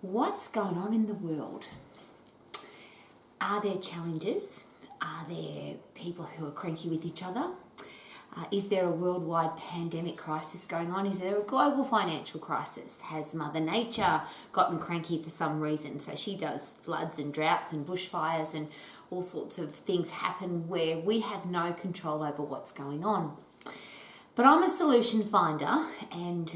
what's going on in the world? Are there challenges? Are there people who are cranky with each other? Is there a worldwide pandemic crisis going on? Is there a global financial crisis? Has Mother Nature gotten cranky for some reason? So she does floods and droughts and bushfires and all sorts of things happen where we have no control over what's going on. But I'm a solution finder, and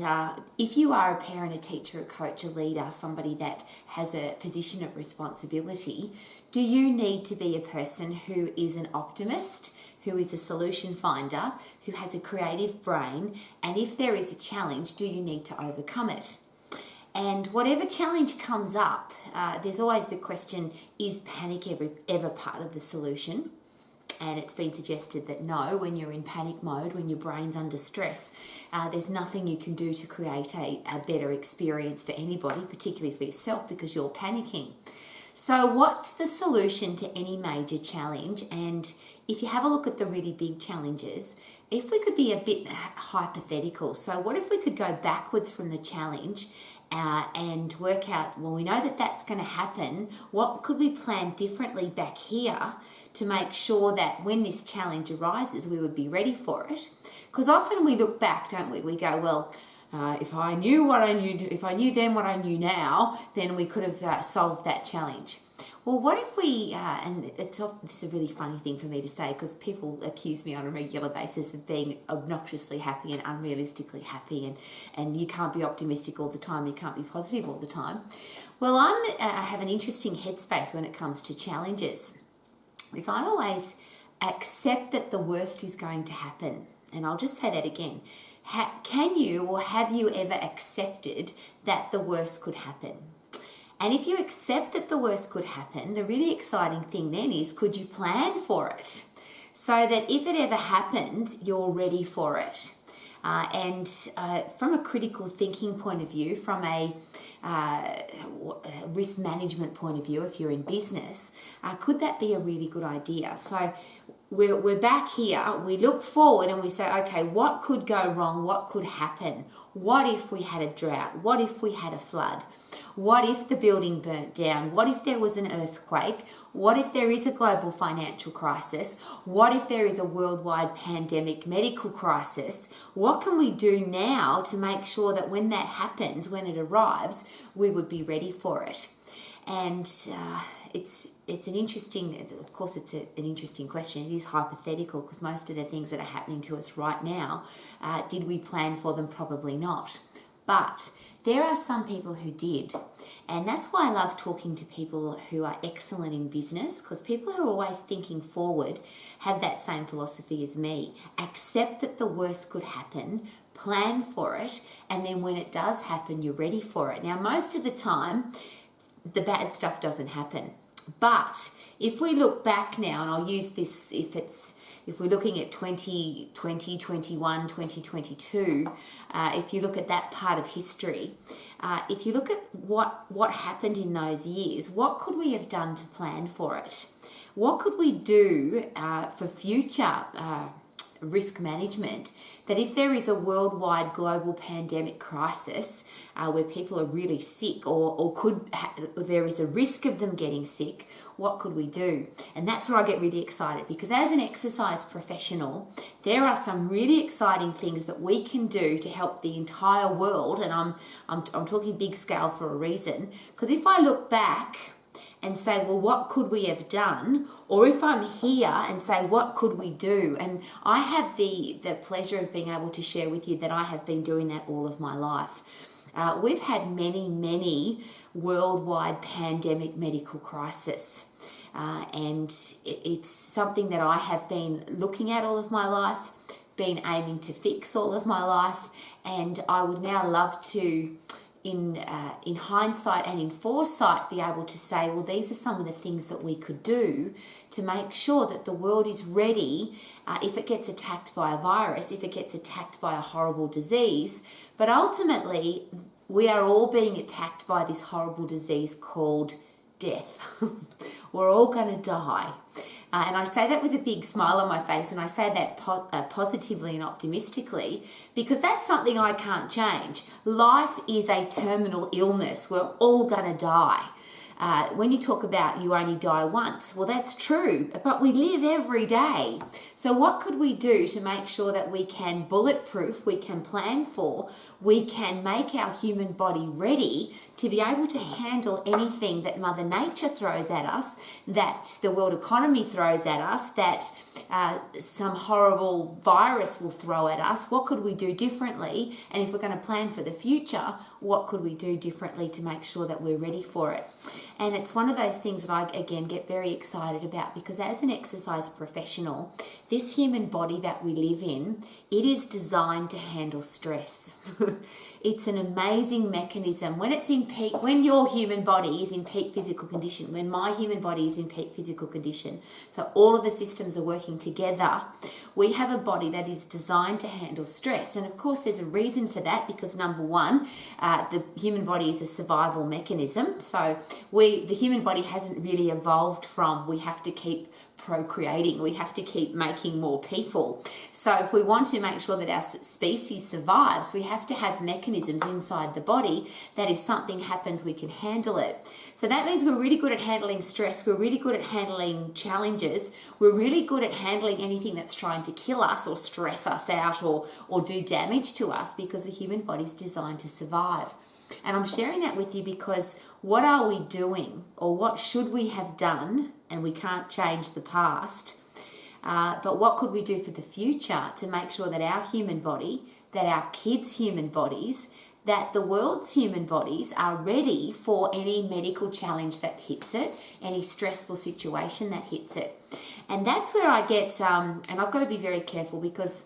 if you are a parent, a teacher, a coach, a leader, somebody that has a position of responsibility, do you need to be a person who is an optimist, who is a solution finder, who has a creative brain, and if there is a challenge, do you need to overcome it? And whatever challenge comes up, there's always the question, is panic ever part of the solution? And it's been suggested that no, when you're in panic mode, when your brain's under stress, there's nothing you can do to create a better experience for anybody, particularly for yourself, because you're panicking. So what's the solution to any major challenge? And if you have a look at the really big challenges, if we could be a bit hypothetical, so what if we could go backwards from the challenge and work out, well, we know that that's going to happen. What could we plan differently back here to make sure that when this challenge arises, we would be ready for it? Because often we look back, don't we? We go, well, if I knew then what I knew now, then we could have solved that challenge. Well, what if we, and this is a really funny thing for me to say because people accuse me on a regular basis of being obnoxiously happy and unrealistically happy, and you can't be optimistic all the time, you can't be positive all the time. Well, I have an interesting headspace when it comes to challenges. Is I always accept that the worst is going to happen. And I'll just say that again. Can you or have you ever accepted that the worst could happen? And if you accept that the worst could happen, the really exciting thing then is, could you plan for it? So that if it ever happens, you're ready for it. And from a critical thinking point of view, from a risk management point of view, if you're in business, could that be a really good idea? So we're back here, we look forward and we say, okay, what could go wrong? What could happen? What if we had a drought? What if we had a flood? What if the building burnt down? What if there was an earthquake? What if there is a global financial crisis? What if there is a worldwide pandemic medical crisis? What can we do now to make sure that when that happens, when it arrives, we would be ready for it? And it's an interesting, of course, it's an interesting question. It is hypothetical because most of the things that are happening to us right now, did we plan for them? Probably not. But there are some people who did. And that's why I love talking to people who are excellent in business, because people who are always thinking forward have that same philosophy as me. Accept that the worst could happen, plan for it, and then when it does happen, you're ready for it. Now, most of the time, the bad stuff doesn't happen. But if we look back now, and I'll use this if we're looking at 2020, 2021, 2022, if you look at that part of history, if you look at what happened in those years, what could we have done to plan for it? What could we do for future risk management, that if there is a worldwide global pandemic crisis where people are really sick or there is a risk of them getting sick, what could we do? And that's where I get really excited, because as an exercise professional, there are some really exciting things that we can do to help the entire world, and I'm talking big scale for a reason, because if I look back and say, well, what could we have done? Or if I'm here and say, what could we do? And I have the pleasure of being able to share with you that I have been doing that all of my life. We've had many worldwide pandemic medical crisis. And it's something that I have been looking at all of my life, been aiming to fix all of my life. And I would now love to, in hindsight and in foresight, be able to say, well, these are some of the things that we could do to make sure that the world is ready if it gets attacked by a virus, if it gets attacked by a horrible disease. But ultimately, we are all being attacked by this horrible disease called death. We're all going to die. And I say that with a big smile on my face, and I say that positively and optimistically, because that's something I can't change. Life is a terminal illness. We're all going to die. When you talk about you only die once, well, that's true, but we live every day. So what could we do to make sure that we can bulletproof, we can plan for, we can make our human body ready to be able to handle anything that Mother Nature throws at us, that the world economy throws at us, that some horrible virus will throw at us? What could we do differently? And if we're going to plan for the future, what could we do differently to make sure that we're ready for it? And it's one of those things that I, again, get very excited about, because as an exercise professional, this human body that we live in, it is designed to handle stress. It's an amazing mechanism. When it's in peak, when your human body is in peak physical condition, when my human body is in peak physical condition, so all of the systems are working together, we have a body that is designed to handle stress. And of course, there's a reason for that, because number one, the human body is a survival mechanism. So the human body hasn't really evolved from we have to keep procreating, we have to keep making more people. So if we want to make sure that our species survives, we have to have mechanisms inside the body that if something happens, we can handle it. So that means we're really good at handling stress, we're really good at handling challenges, we're really good at handling anything that's trying to kill us or stress us out or do damage to us, because the human body's designed to survive. And I'm sharing that with you because what are we doing, or what should we have done? And we can't change the past, but what could we do for the future to make sure that our human body, that our kids' human bodies, that the world's human bodies are ready for any medical challenge that hits it, any stressful situation that hits it. And that's where I get, and I've got to be very careful, because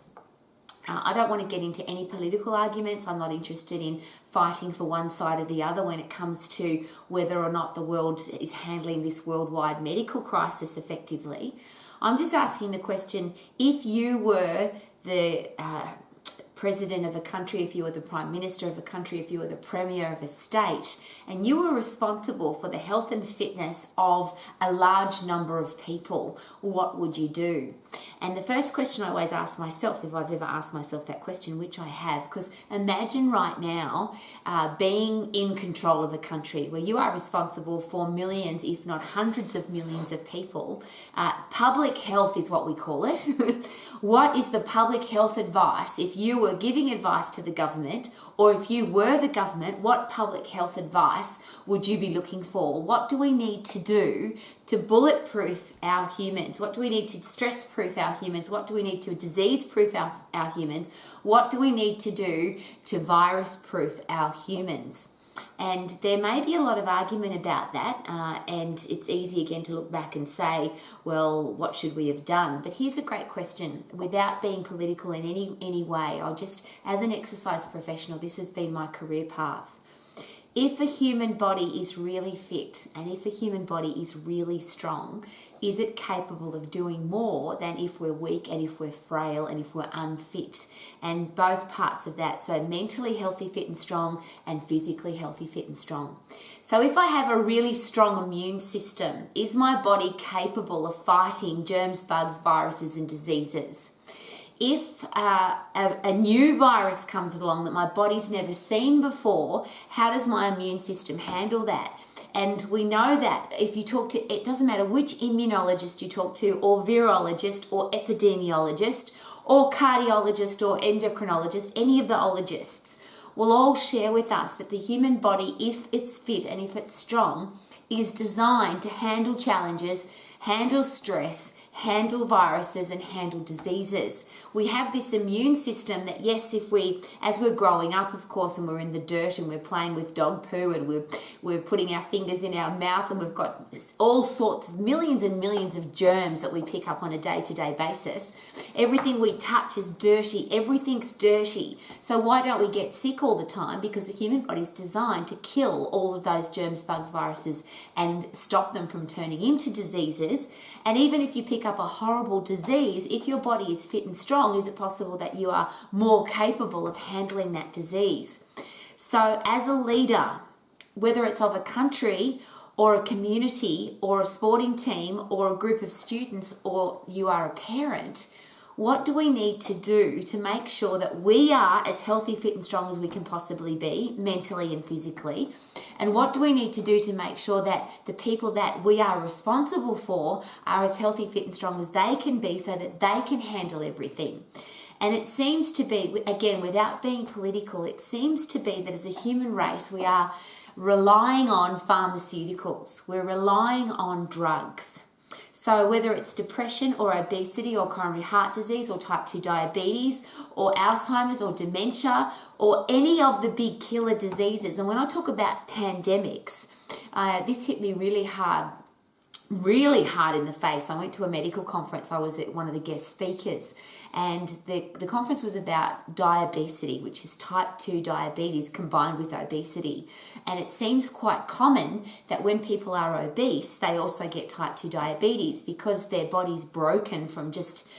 I don't want to get into any political arguments. I'm not interested in fighting for one side or the other when it comes to whether or not the world is handling this worldwide medical crisis effectively. I'm just asking the question, if you were the president of a country, if you were the prime minister of a country, if you were the premier of a state, and you were responsible for the health and fitness of a large number of people, what would you do? And the first question I always ask myself, if I've ever asked myself that question, which I have, because imagine right now being in control of a country where you are responsible for millions, if not hundreds of millions of people. Public health is what we call it. What is the public health advice? If you were giving advice to the government, or if you were the government, what public health advice would you be looking for? What do we need to do to bulletproof our humans? What do we need to stress-proof our humans? What do we need to disease-proof our humans? What do we need to do to virus-proof our humans? And there may be a lot of argument about that, and it's easy again to look back and say, well, what should we have done? But here's a great question, without being political in any way. I'll just, as an exercise professional, this has been my career path. If a human body is really fit, and if a human body is really strong, is it capable of doing more than if we're weak and if we're frail and if we're unfit? And both parts of that, so mentally healthy, fit and strong, and physically healthy, fit and strong. So if I have a really strong immune system, is my body capable of fighting germs, bugs, viruses and diseases? If a new virus comes along that my body's never seen before, how does my immune system handle that? And we know that if you talk to, it doesn't matter which immunologist you talk to, or virologist, or epidemiologist, or cardiologist, or endocrinologist, any of the ologists will all share with us that the human body, if it's fit and if it's strong, is designed to handle challenges, handle stress, handle viruses and handle diseases. We have this immune system that, yes, if we, as we're growing up, of course, and we're in the dirt and we're playing with dog poo and we're putting our fingers in our mouth and we've got all sorts of millions and millions of germs that we pick up on a day-to-day basis. Everything we touch is dirty. Everything's dirty. So why don't we get sick all the time? Because the human body's designed to kill all of those germs, bugs, viruses and stop them from turning into diseases. And even if you pick up a horrible disease, if your body is fit and strong, is it possible that you are more capable of handling that disease? So as a leader, whether it's of a country or a community or a sporting team or a group of students, or you are a parent, what do we need to do to make sure that we are as healthy, fit and strong as we can possibly be, mentally and physically? And what do we need to do to make sure that the people that we are responsible for are as healthy, fit and strong as they can be, so that they can handle everything? And it seems to be, again, without being political, it seems to be that as a human race, we are relying on pharmaceuticals. We're relying on drugs. So whether it's depression or obesity or coronary heart disease or type 2 diabetes or Alzheimer's or dementia or any of the big killer diseases. And when I talk about pandemics, this hit me really hard in the face. I went to a medical conference. I was at one of the guest speakers, and the conference was about diabetes, which is type 2 diabetes combined with obesity. And it seems quite common that when people are obese, they also get type 2 diabetes because their body's broken from just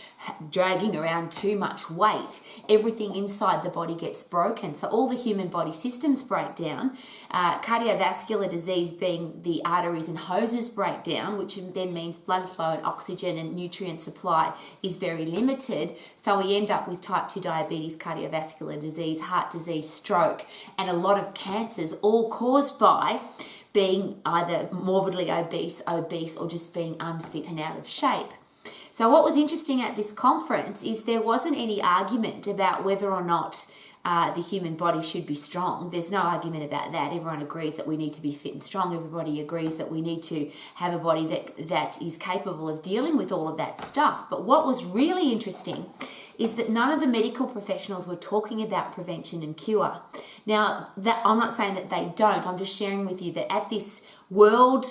dragging around too much weight. Everything inside the body gets broken. So all the human body systems break down. Cardiovascular disease, being the arteries and hoses, break down, which then means blood flow and oxygen and nutrient supply is very limited. So we end up with type 2 diabetes, cardiovascular disease, heart disease, stroke, and a lot of cancers, all caused by being either morbidly obese, or just being unfit and out of shape. So what was interesting at this conference is there wasn't any argument about whether or not the human body should be strong. There's no argument about that. Everyone agrees that we need to be fit and strong. Everybody agrees that we need to have a body that is capable of dealing with all of that stuff. But what was really interesting is that none of the medical professionals were talking about prevention and cure. Now, that I'm not saying that they don't. I'm just sharing with you that at this World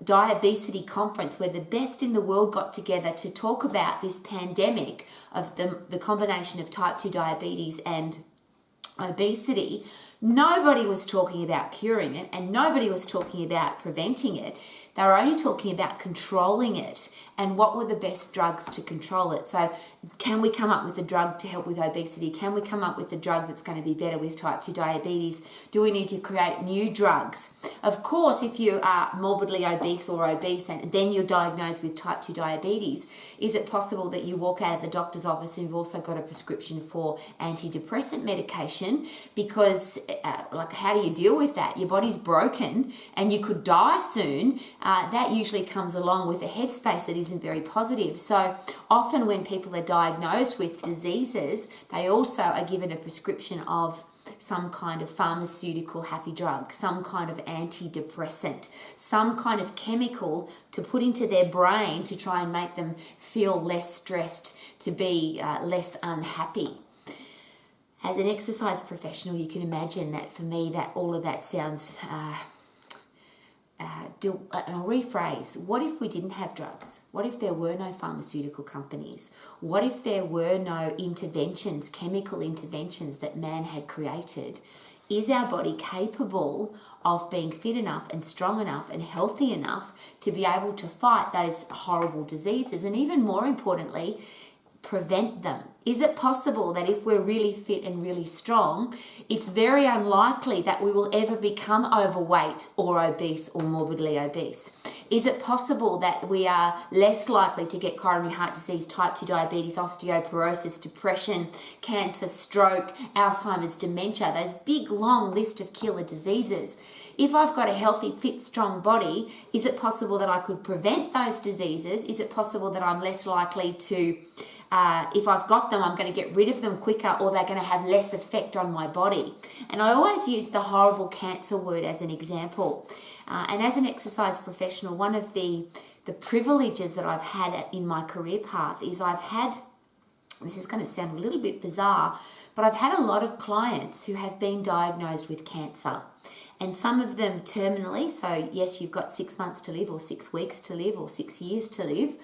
Diabetes Conference, where the best in the world got together to talk about this pandemic of the combination of type 2 diabetes and obesity, nobody was talking about curing it and nobody was talking about preventing it. They were only talking about controlling it and what were the best drugs to control it. So can we come up with a drug to help with obesity? Can we come up with a drug that's going to be better with type 2 diabetes? Do we need to create new drugs? Of course, if you are morbidly obese or obese and then you're diagnosed with type 2 diabetes, is it possible that you walk out of the doctor's office and you've also got a prescription for antidepressant medication? Because how do you deal with that? Your body's broken and you could die soon. That usually comes along with a headspace that isn't very positive. So often when people are diagnosed with diseases, they also are given a prescription of some kind of pharmaceutical happy drug, some kind of antidepressant, some kind of chemical to put into their brain to try and make them feel less stressed, to be less unhappy. As an exercise professional, you can imagine that for me, that all of that sounds... and I'll rephrase, what if we didn't have drugs? What if there were no pharmaceutical companies? What if there were no interventions, chemical interventions that man had created? Is our body capable of being fit enough and strong enough and healthy enough to be able to fight those horrible diseases and, even more importantly, prevent them? Is it possible that if we're really fit and really strong, it's very unlikely that we will ever become overweight or obese or morbidly obese? Is it possible that we are less likely to get coronary heart disease, type 2 diabetes, osteoporosis, depression, cancer, stroke, Alzheimer's, dementia, those big long list of killer diseases? If I've got a healthy, fit, strong body, is it possible that I could prevent those diseases? Is it possible that I'm less likely to... if I've got them, I'm going to get rid of them quicker, or they're going to have less effect on my body. And I always use the horrible cancer word as an example. And as an exercise professional, one of the privileges that I've had in my career path is this is going to sound a little bit bizarre, but I've had a lot of clients who have been diagnosed with cancer. And some of them terminally, so yes, you've got 6 months to live or 6 weeks to live or 6 years to live.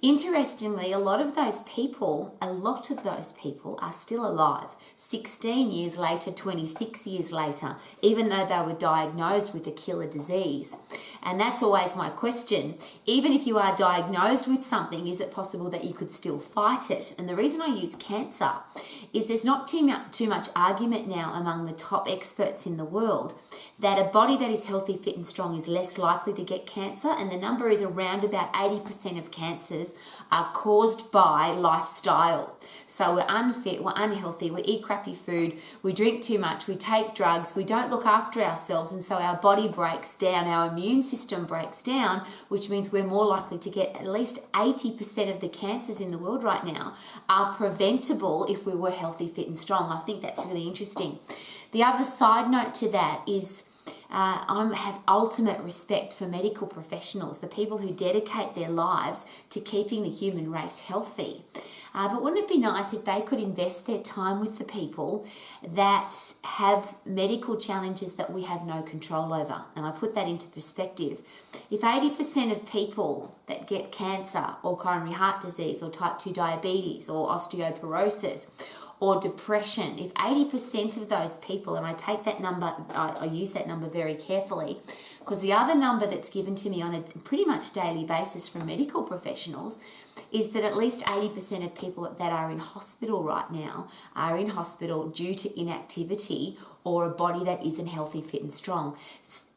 Interestingly, a lot of those people are still alive 16 years later, 26 years later, even though they were diagnosed with a killer disease. And that's always my question. Even if you are diagnosed with something, is it possible that you could still fight it? And the reason I use cancer is there's not too much argument now among the top experts in the world that a body that is healthy, fit and strong is less likely to get cancer, and the number is around about 80% of cancers are caused by lifestyle. So we're unfit, we're unhealthy, we eat crappy food, we drink too much, we take drugs, we don't look after ourselves, and so our body breaks down, our immune system breaks down, which means we're more likely to get at least 80% of the cancers in the world right now are preventable if we were healthy, fit and strong. I think that's really interesting. The other side note to that is I have ultimate respect for medical professionals, the people who dedicate their lives to keeping the human race healthy. But wouldn't it be nice if they could invest their time with the people that have medical challenges that we have no control over? And I put that into perspective. If 80% of people that get cancer or coronary heart disease or type 2 diabetes or osteoporosis or depression, if 80% of those people, and I take that number, I use that number very carefully, because the other number that's given to me on a pretty much daily basis from medical professionals is that at least 80% of people that are in hospital right now are in hospital due to inactivity or a body that isn't healthy, fit and strong.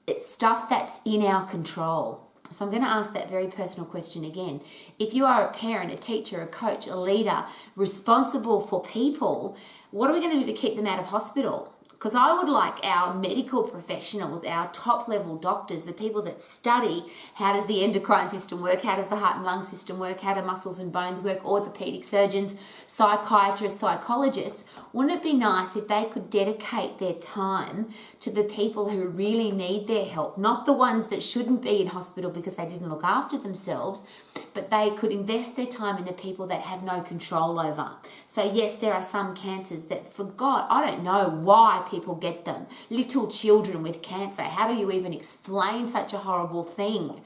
It's stuff that's in our control. So I'm going to ask that very personal question again. If you are a parent, a teacher, a coach, a leader, responsible for people, what are we going to do to keep them out of hospital? Because I would like our medical professionals, our top level doctors, the people that study how does the endocrine system work, how does the heart and lung system work, how do muscles and bones work, orthopedic surgeons, psychiatrists, psychologists, wouldn't it be nice if they could dedicate their time to the people who really need their help, not the ones that shouldn't be in hospital because they didn't look after themselves, but they could invest their time in the people that have no control over. So yes, there are some cancers that, for God, I don't know why people get them. Little children with cancer, how do you even explain such a horrible thing?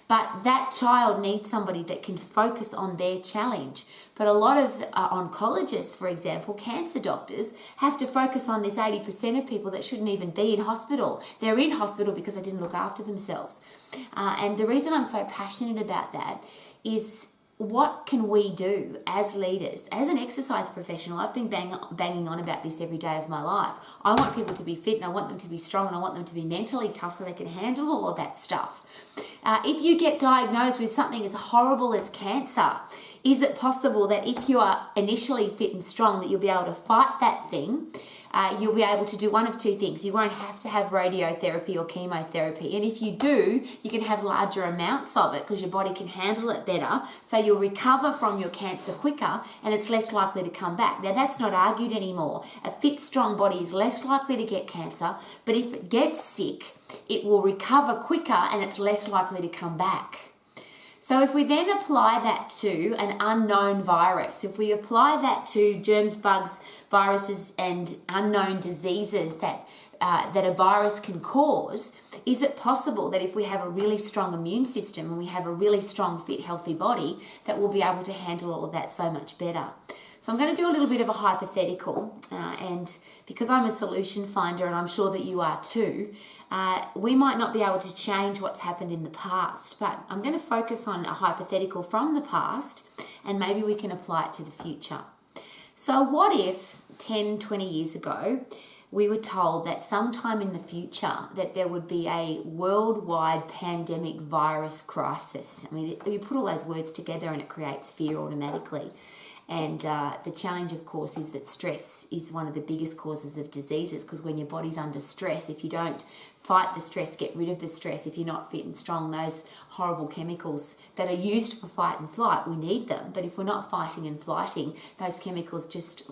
But that child needs somebody that can focus on their challenge. But a lot of oncologists, for example, cancer doctors, have to focus on this 80% of people that shouldn't even be in hospital. They're in hospital because they didn't look after themselves. And the reason I'm so passionate about that is, what can we do as leaders, as an exercise professional? I've been banging on about this every day of my life. I want people to be fit, and I want them to be strong, and I want them to be mentally tough so they can handle all of that stuff. If you get diagnosed with something as horrible as cancer, is it possible that if you are initially fit and strong, that you'll be able to fight that thing? You'll be able to do one of two things. You won't have to have radiotherapy or chemotherapy. And if you do, you can have larger amounts of it because your body can handle it better. So you'll recover from your cancer quicker and it's less likely to come back. Now, that's not argued anymore. A fit, strong body is less likely to get cancer, but if it gets sick, it will recover quicker and it's less likely to come back. So if we then apply that to an unknown virus, if we apply that to germs, bugs, viruses and unknown diseases that a virus can cause, is it possible that if we have a really strong immune system and we have a really strong, fit, healthy body, that we'll be able to handle all of that so much better? So I'm going to do a little bit of a hypothetical, and because I'm a solution finder and I'm sure that you are too, we might not be able to change what's happened in the past, but I'm going to focus on a hypothetical from the past and maybe we can apply it to the future. So what if 10, 20 years ago, we were told that sometime in the future that there would be a worldwide pandemic virus crisis? I mean, you put all those words together and it creates fear automatically. And the challenge, of course, is that stress is one of the biggest causes of diseases, because when your body's under stress, if you don't fight the stress, get rid of the stress, if you're not fit and strong, those horrible chemicals that are used for fight and flight, we need them. But if we're not fighting and flighting, those chemicals just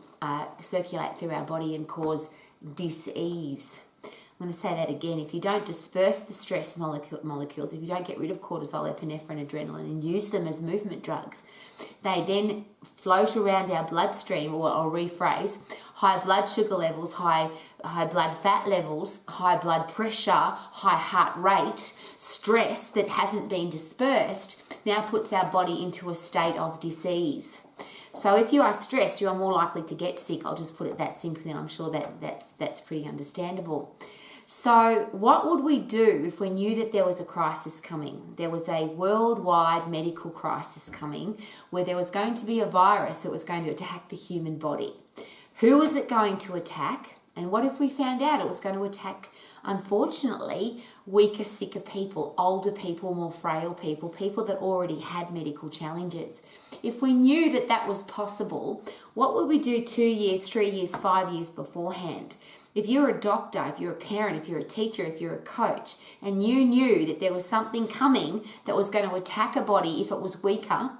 circulate through our body and cause dis-ease. I'm going to say that again. If you don't disperse the stress molecules, if you don't get rid of cortisol, epinephrine, adrenaline, and use them as movement drugs, they then float around our bloodstream, or I'll rephrase, high blood sugar levels, high blood fat levels, high blood pressure, high heart rate, stress that hasn't been dispersed now puts our body into a state of disease. So if you are stressed, you are more likely to get sick. I'll just put it that simply, and I'm sure that's pretty understandable. So what would we do if we knew that there was a crisis coming? There was a worldwide medical crisis coming where there was going to be a virus that was going to attack the human body. Who was it going to attack? And what if we found out it was going to attack, unfortunately, weaker, sicker people, older people, more frail people, people that already had medical challenges? If we knew that that was possible, what would we do 2 years, 3 years, 5 years beforehand? If you're a doctor, if you're a parent, if you're a teacher, if you're a coach, and you knew that there was something coming that was going to attack a body if it was weaker,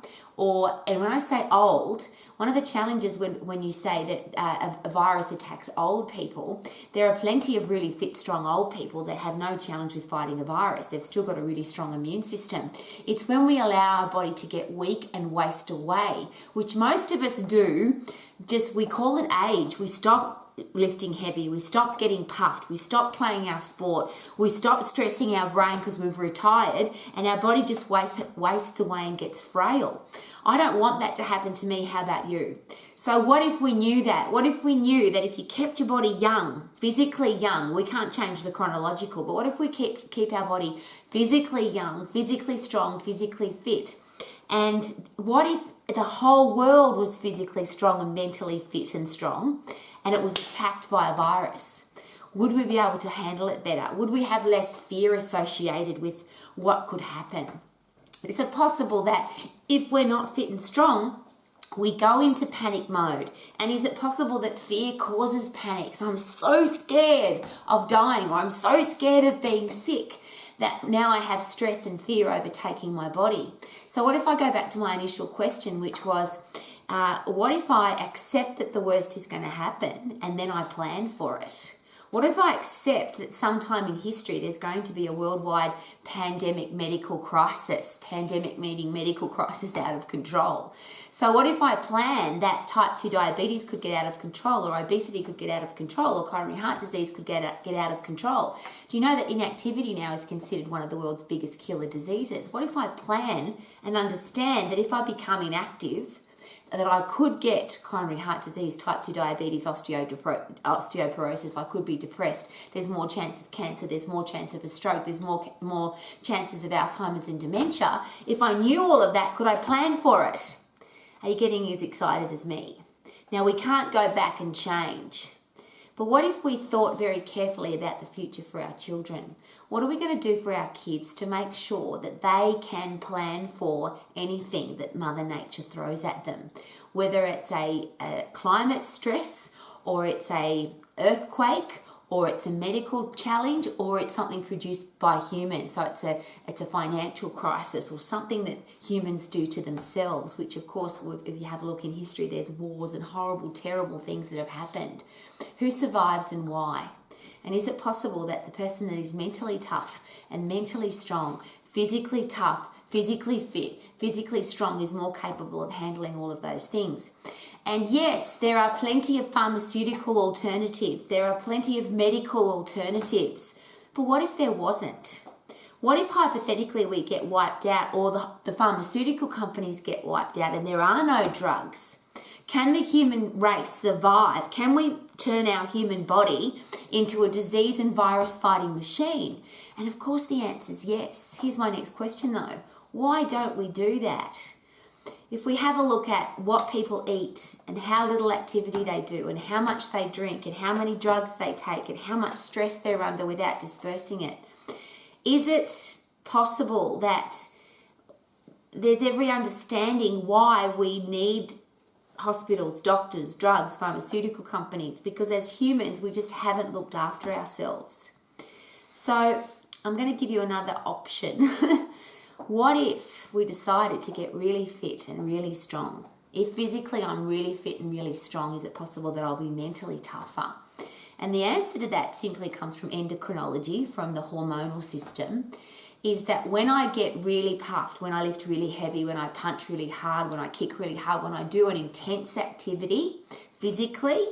and when I say old, one of the challenges when you say that a virus attacks old people, there are plenty of really fit, strong old people that have no challenge with fighting a virus. They've still got a really strong immune system. It's when we allow our body to get weak and waste away, which most of us do, we call it age. We stop lifting heavy, we stop getting puffed, we stop playing our sport, we stop stressing our brain because we've retired, and our body just wastes away and gets frail. I don't want that to happen to me. How about you? So what if we knew that? What if we knew that if you kept your body young, physically young, we can't change the chronological, but what if we keep our body physically young, physically strong, physically fit? And what if the whole world was physically strong and mentally fit and strong, and it was attacked by a virus? Would we be able to handle it better? Would we have less fear associated with what could happen? Is it possible that if we're not fit and strong, we go into panic mode? And is it possible that fear causes panic? So I'm so scared of dying, or I'm so scared of being sick, that now I have stress and fear overtaking my body. So what if I go back to my initial question, which was, what if I accept that the worst is going to happen and then I plan for it? What if I accept that sometime in history there's going to be a worldwide pandemic medical crisis, pandemic meaning medical crisis out of control? So what if I plan that type 2 diabetes could get out of control, or obesity could get out of control, or coronary heart disease could get out of control? Do you know that inactivity now is considered one of the world's biggest killer diseases? What if I plan and understand that if I become inactive, that I could get coronary heart disease, type 2 diabetes, osteoporosis, I could be depressed, there's more chance of cancer, there's more chance of a stroke, there's more chances of Alzheimer's and dementia. If I knew all of that, could I plan for it? Are you getting as excited as me? Now, we can't go back and change. But what if we thought very carefully about the future for our children? What are we going to do for our kids to make sure that they can plan for anything that Mother Nature throws at them? Whether it's a climate stress, or it's a earthquake, or it's a medical challenge, or it's something produced by humans. So it's a financial crisis, or something that humans do to themselves, which of course, if you have a look in history, there's wars and horrible, terrible things that have happened. Who survives and why? And is it possible that the person that is mentally tough and mentally strong, physically tough, physically fit, physically strong, is more capable of handling all of those things? And yes, there are plenty of pharmaceutical alternatives. There are plenty of medical alternatives. But what if there wasn't? What if hypothetically we get wiped out, or the pharmaceutical companies get wiped out, and there are no drugs? Can the human race survive? Can we turn our human body into a disease and virus fighting machine? And of course the answer is yes. Here's my next question though. Why don't we do that? If we have a look at what people eat and how little activity they do and how much they drink and how many drugs they take and how much stress they're under without dispersing it, is it possible that there's every understanding why we need hospitals, doctors, drugs, pharmaceutical companies? Because as humans, we just haven't looked after ourselves. So I'm going to give you another option. What if we decided to get really fit and really strong? If physically I'm really fit and really strong, is it possible that I'll be mentally tougher? And the answer to that simply comes from endocrinology, from the hormonal system, is that when I get really puffed, when I lift really heavy, when I punch really hard, when I kick really hard, when I do an intense activity physically,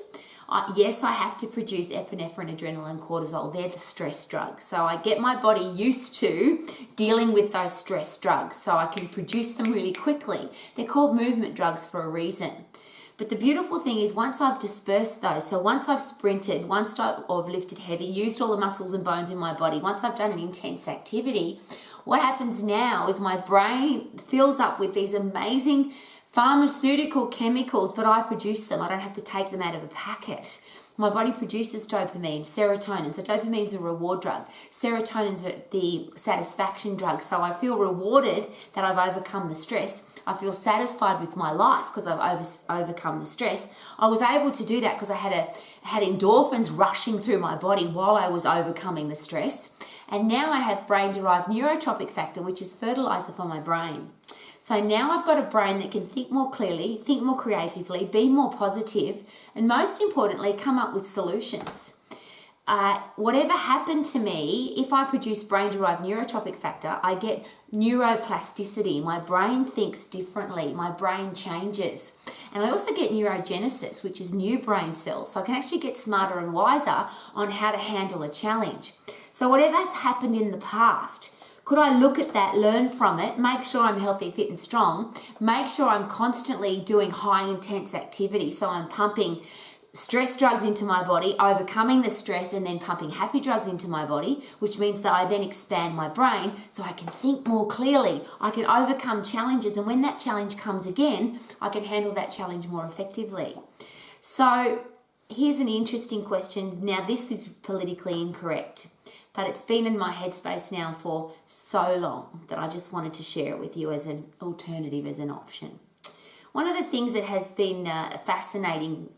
yes, I have to produce epinephrine, adrenaline, cortisol. They're the stress drugs. So I get my body used to dealing with those stress drugs so I can produce them really quickly. They're called movement drugs for a reason. But the beautiful thing is, once I've dispersed those, so once I've sprinted, once I've lifted heavy, used all the muscles and bones in my body, once I've done an intense activity, what happens now is my brain fills up with these amazing pharmaceutical chemicals, but I produce them. I don't have to take them out of a packet. My body produces dopamine, serotonin. So dopamine's a reward drug. Serotonin's the satisfaction drug. So I feel rewarded that I've overcome the stress. I feel satisfied with my life because I've overcome the stress. I was able to do that because I had endorphins rushing through my body while I was overcoming the stress. And now I have brain-derived neurotropic factor, which is fertilizer for my brain. So now I've got a brain that can think more clearly, think more creatively, be more positive, and most importantly, come up with solutions. Whatever happened to me, if I produce brain-derived neurotropic factor, I get neuroplasticity. My brain thinks differently. My brain changes. And I also get neurogenesis, which is new brain cells. So I can actually get smarter and wiser on how to handle a challenge. So whatever's happened in the past, could I look at that, learn from it, make sure I'm healthy, fit and strong, make sure I'm constantly doing high intense activity, so I'm pumping stress drugs into my body, overcoming the stress and then pumping happy drugs into my body, which means that I then expand my brain so I can think more clearly, I can overcome challenges, and when that challenge comes again, I can handle that challenge more effectively. So here's an interesting question. Now this is politically incorrect, but it's been in my headspace now for so long that I just wanted to share it with you as an alternative, as an option. One of the things that has been a fascinating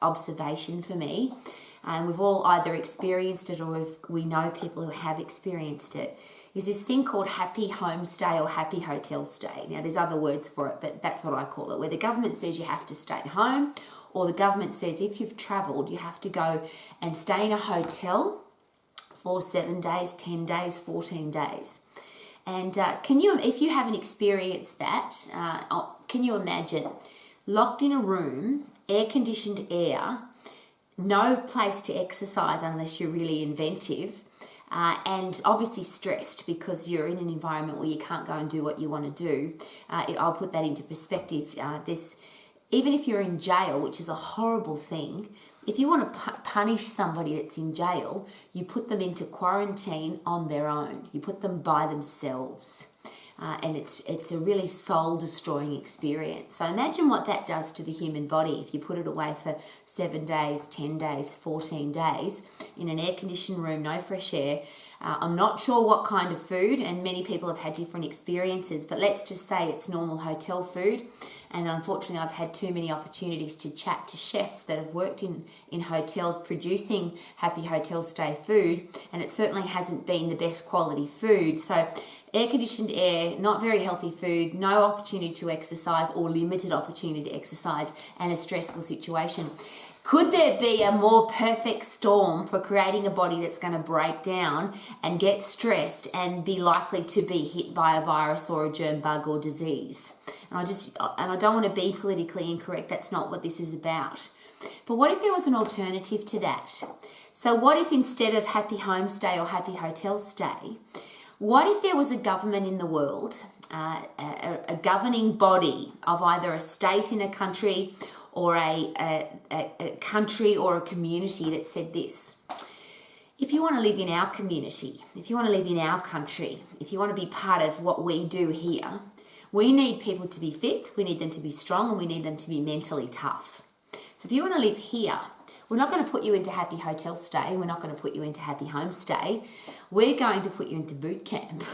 observation for me, and we've all either experienced it or we know people who have experienced it, is this thing called happy homestay or happy hotel stay. Now there's other words for it, but that's what I call it, where the government says you have to stay home, or the government says if you've travelled you have to go and stay in a hotel for 7 days, 10 days, 14 days. And if you haven't experienced that, can you imagine locked in a room, air-conditioned air, no place to exercise unless you're really inventive, and obviously stressed because you're in an environment where you can't go and do what you want to do. I'll put that into perspective. Even if you're in jail, which is a horrible thing, if you want to punish somebody that's in jail, you put them into quarantine on their own. You put them by themselves. And it's a really soul-destroying experience. So imagine what that does to the human body if you put it away for 7 days, 10 days, 14 days in an air-conditioned room, no fresh air. I'm not sure what kind of food, and many people have had different experiences, but let's just say it's normal hotel food. And unfortunately, I've had too many opportunities to chat to chefs that have worked in hotels producing happy hotel stay food, and it certainly hasn't been the best quality food. So air-conditioned air, not very healthy food, no opportunity to exercise or limited opportunity to exercise, and a stressful situation. Could there be a more perfect storm for creating a body that's going to break down and get stressed and be likely to be hit by a virus or a germ bug or disease? And I don't want to be politically incorrect. That's not what this is about. But what if there was an alternative to that? So what if instead of happy homestay or happy hotel stay, what if there was a government in the world, a governing body of either a state in a country or a country or a community that said this: if you want to live in our community, if you want to live in our country, if you want to be part of what we do here, we need people to be fit, we need them to be strong, and we need them to be mentally tough. So if you want to live here, we're not going to put you into happy hotel stay, we're not going to put you into happy homestay, we're going to put you into boot camp.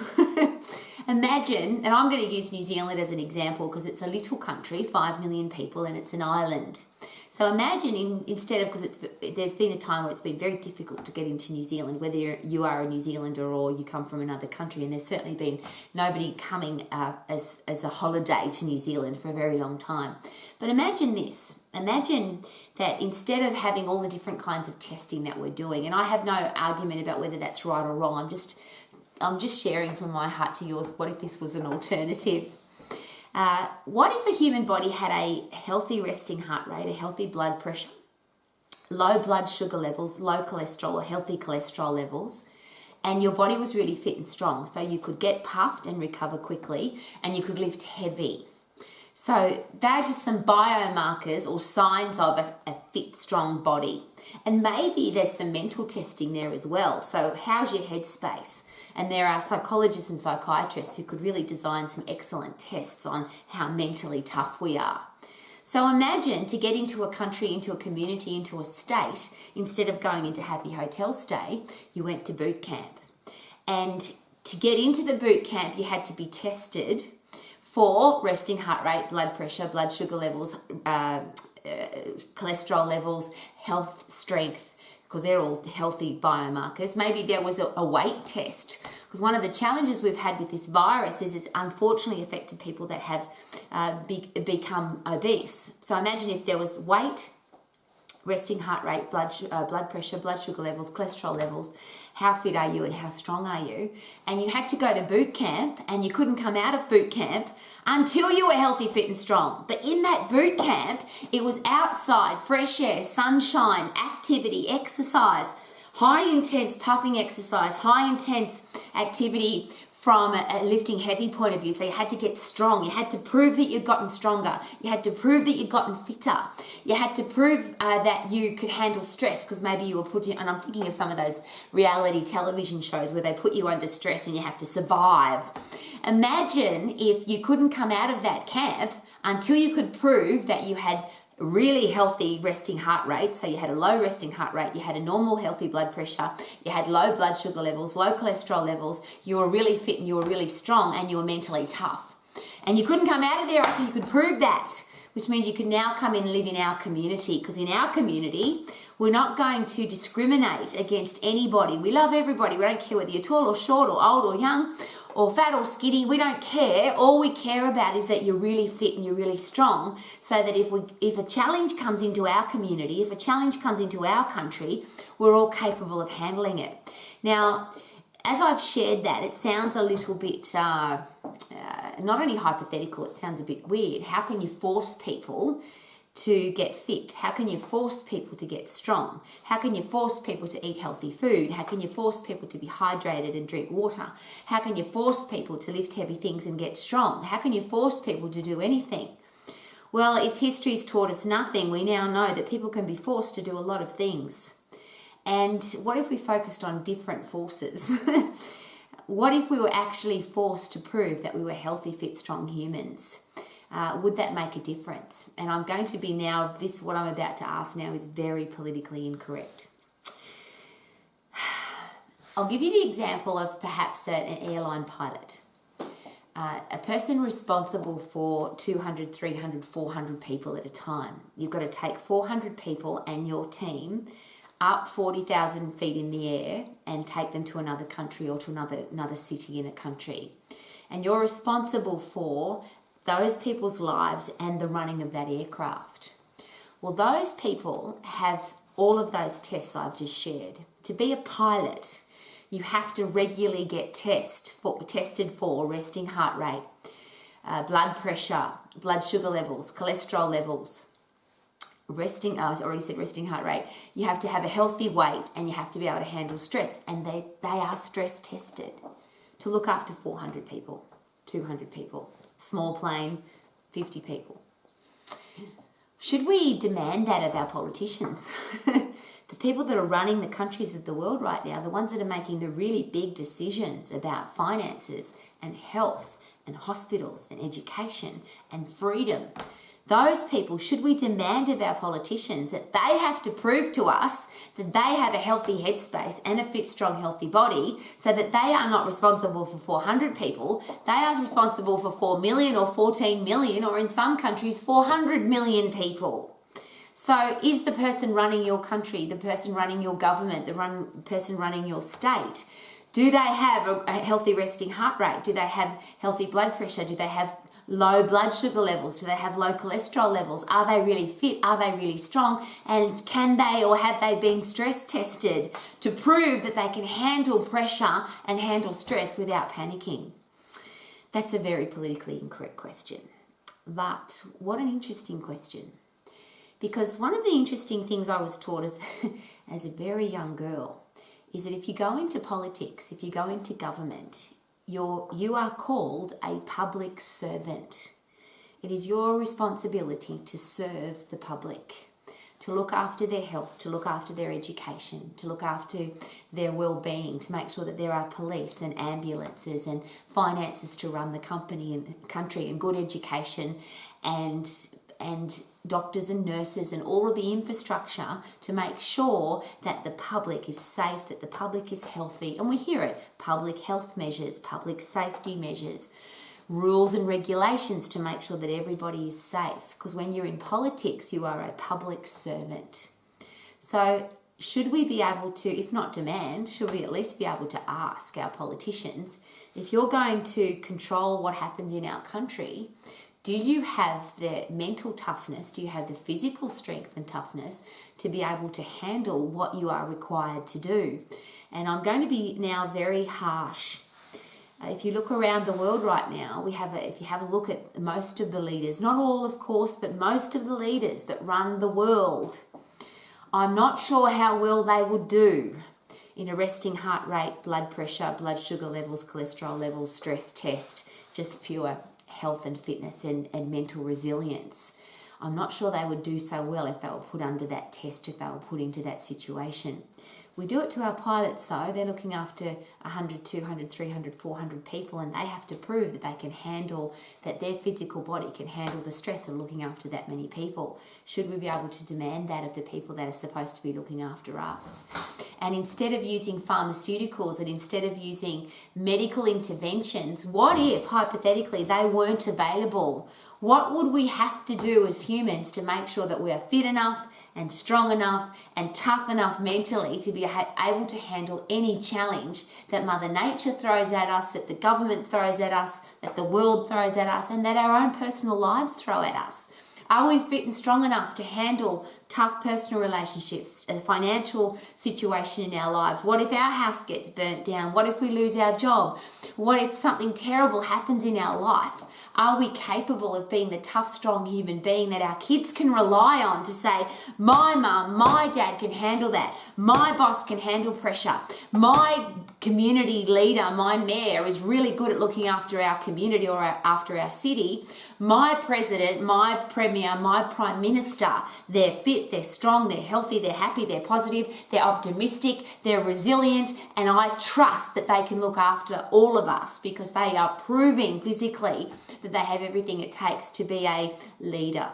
Imagine, and I'm going to use New Zealand as an example because it's a little country, 5 million people, and it's an island. So imagine because there's been a time where it's been very difficult to get into New Zealand, whether you are a New Zealander or you come from another country, and there's certainly been nobody coming as a holiday to New Zealand for a very long time. But imagine this. Imagine that instead of having all the different kinds of testing that we're doing, and I have no argument about whether that's right or wrong, I'm just sharing from my heart to yours, what if this was an alternative? What if the human body had a healthy resting heart rate, a healthy blood pressure, low blood sugar levels, low cholesterol or healthy cholesterol levels, and your body was really fit and strong, so you could get puffed and recover quickly, and you could lift heavy. So they're just some biomarkers or signs of a fit, strong body. And maybe there's some mental testing there as well. So how's your headspace? And there are psychologists and psychiatrists who could really design some excellent tests on how mentally tough we are. So imagine to get into a country, into a community, into a state, instead of going into happy hotel stay, you went to boot camp. And to get into the boot camp, you had to be tested for resting heart rate, blood pressure, blood sugar levels, cholesterol levels, health, strength, because they're all healthy biomarkers. Maybe there was a weight test, because one of the challenges we've had with this virus is it's unfortunately affected people that have become obese. So imagine if there was weight, resting heart rate, blood pressure, blood sugar levels, cholesterol levels, how fit are you and how strong are you? And you had to go to boot camp, and you couldn't come out of boot camp until you were healthy, fit and strong. But in that boot camp, it was outside, fresh air, sunshine, activity, exercise, high intense puffing exercise, high intense activity from a lifting heavy point of view. So you had to get strong. You had to prove that you'd gotten stronger. You had to prove that you'd gotten fitter. You had to prove that you could handle stress, because maybe you were put in, and I'm thinking of some of those reality television shows where they put you under stress and you have to survive. Imagine if you couldn't come out of that camp until you could prove that you had really healthy resting heart rate. So you had a low resting heart rate, you had a normal healthy blood pressure, you had low blood sugar levels, low cholesterol levels, you were really fit and you were really strong, and you were mentally tough. And you couldn't come out of there until you could prove that, which means you could now come in and live in our community, because in our community, we're not going to discriminate against anybody. We love everybody. We don't care whether you're tall or short or old or young or fat or skinny. We don't care. All we care about is that you're really fit and you're really strong, so that if a challenge comes into our community, if a challenge comes into our country, we're all capable of handling it. Now, as I've shared that, it sounds a little bit, not only hypothetical, it sounds a bit weird. How can you force people to get fit? How can you force people to get strong? How can you force people to eat healthy food? How can you force people to be hydrated and drink water? How can you force people to lift heavy things and get strong? How can you force people to do anything? Well, if history's taught us nothing, we now know that people can be forced to do a lot of things. And what if we focused on different forces? What if we were actually forced to prove that we were healthy, fit, strong humans? Would that make a difference? And I'm going to be now, what I'm about to ask now is very politically incorrect. I'll give you the example of perhaps an airline pilot. A person responsible for 200, 300, 400 people at a time. You've got to take 400 people and your team up 40,000 feet in the air and take them to another country or to another city in a country. And you're responsible for those people's lives and the running of that aircraft. Well, those people have all of those tests I've just shared. To be a pilot, you have to regularly get tested for resting heart rate, blood pressure, blood sugar levels, cholesterol levels, I already said resting heart rate. You have to have a healthy weight, and you have to be able to handle stress. And they are stress tested to look after 400 people, 200 people. Small plane, 50 people. Should we demand that of our politicians? The people that are running the countries of the world right now, the ones that are making the really big decisions about finances and health and hospitals and education and freedom. Those people, should we demand of our politicians that they have to prove to us that they have a healthy headspace and a fit, strong, healthy body, so that they are not responsible for 400 people, they are responsible for 4 million or 14 million, or in some countries 400 million people. So is the person running your country, the person running your government, person running your state, do they have a healthy resting heart rate? Do they have healthy blood pressure? Do they have low blood sugar levels? Do they have low cholesterol levels? Are they really fit? Are they really strong? And can they, or have they been stress tested to prove that they can handle pressure and handle stress without panicking? That's a very politically incorrect question. But what an interesting question. Because one of the interesting things I was taught as a very young girl is that if you go into politics, if you go into government, you are called a public servant. It is your responsibility to serve the public, to look after their health, to look after their education, to look after their well-being, to make sure that there are police and ambulances and finances to run the country and good education and doctors and nurses and all of the infrastructure to make sure that the public is safe, that the public is healthy. And we hear it, public health measures, public safety measures, rules and regulations to make sure that everybody is safe. Because when you're in politics, you are a public servant. So should we be able to, if not demand, should we at least be able to ask our politicians, if you're going to control what happens in our country, do you have the mental toughness, do you have the physical strength and toughness to be able to handle what you are required to do? And I'm going to be now very harsh. If you look around the world right now, if you have a look at most of the leaders, not all of course, but most of the leaders that run the world, I'm not sure how well they would do in arresting heart rate, blood pressure, blood sugar levels, cholesterol levels, stress test, just pure health and fitness and mental resilience. I'm not sure they would do so well if they were put under that test, if they were put into that situation. We do it to our pilots though. They're looking after 100, 200, 300, 400 people, and they have to prove that they can handle, that their physical body can handle the stress of looking after that many people. Should we be able to demand that of the people that are supposed to be looking after us? And instead of using pharmaceuticals and instead of using medical interventions, what if, hypothetically, they weren't available? What would we have to do as humans to make sure that we are fit enough and strong enough and tough enough mentally to be able to handle any challenge that Mother Nature throws at us, that the government throws at us, that the world throws at us, and that our own personal lives throw at us? Are we fit and strong enough to handle tough personal relationships, a financial situation in our lives? What if our house gets burnt down? What if we lose our job? What if something terrible happens in our life? Are we capable of being the tough, strong human being that our kids can rely on to say, my mum, my dad can handle that. My boss can handle pressure. My community leader, my mayor, is really good at looking after our community or after our city. My president, my premier, my prime minister, they're fit, they're strong, they're healthy, they're happy, they're positive, they're optimistic, they're resilient, and I trust that they can look after all of us because they are proving physically that they have everything it takes to be a leader.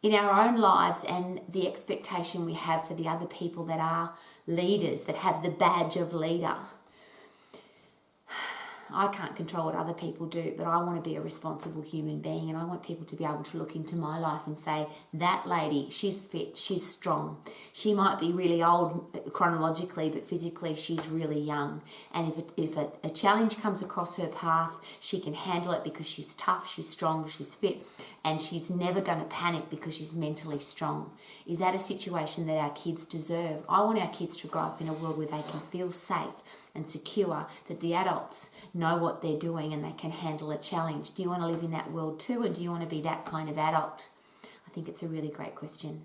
In our own lives and the expectation we have for the other people that are leaders, that have the badge of leader. I can't control what other people do, but I want to be a responsible human being, and I want people to be able to look into my life and say, that lady, she's fit, she's strong. She might be really old chronologically, but physically she's really young. And if a challenge comes across her path, she can handle it because she's tough, she's strong, she's fit, and she's never going to panic because she's mentally strong. Is that a situation that our kids deserve? I want our kids to grow up in a world where they can feel safe and secure, that the adults know what they're doing and they can handle a challenge. Do you want to live in that world too, and do you want to be that kind of adult? I think it's a really great question.